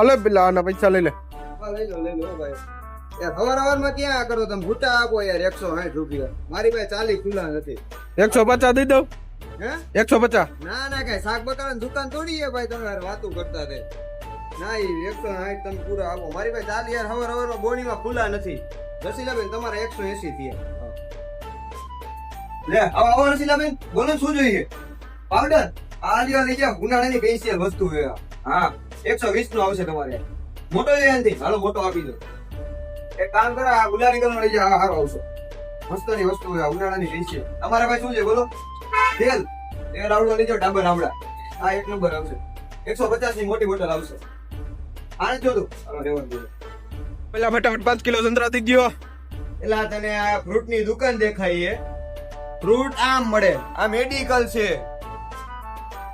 હાલે પેલા આના પૈસા લઈ લે. હા, લઈ લો ભાઈ. યાર હવાર ક્યાં કરો તમે? ભૂટા આપો યાર 160 રૂપિયા. મારી પાસે 40 ખુલ્લા નથી. 150 દઈ દઉં. હે 150. ના કઈ શાક બકાલાની દુકાન થોડી છે ભાઈ, તમે યાર વાતું કરતા રહે. ના ઈ 160 તમે પૂરા આપો. મારી પાસે 40 યાર હવારમાં બોણીમાં ખુલ્લા નથી. રસીલાબેન તમારા 180 થયા. લે આવો રસીલાબેન, બોલો શું જોઈએ? પાવડર આ લ્યો લઈ જાઓ, ઉનાળાની સ્પેશિયલ વસ્તુ છે. હા 120 નો આવશે તમારે. મોટો જોઈએ નથી, હાલો મોટો આપી દો. એક કામ કરો, આ ગુલાબી કલર લઈ જાઓ, હારો આવશે. મસ્તની વસ્તુ છે, ઉનાળાની સ્પેશિયલ. તમારા ભાઈ શું છે બોલો? તેલ આવડો લઈ જાઓ, ડાબર આવડા. આ એક નંબર આવશે. 150 ની મોટી બોટલ આવશે. આને જોતું હાલો રેવન દો. પેલા ફટાફટ 5 કિલો સંતરા થઈ ગયો. એલા તને આ ફ્રૂટ ની દુકાન દેખાય છે? ફ્રૂટ આમ મળે, આ મેડિકલ છે.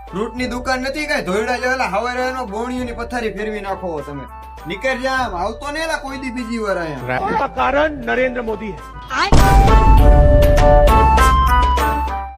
ફ્રૂટ ની દુકાન નથી કઈ ધોયડા જેલા હવારે એનો બોણીઓની પથારી ફેરવી નાખો તમે. નીકળ જા, આવતો ને એલા કોઈ દી બીજી વાર આયા. કારણ નરેન્દ્ર મોદી.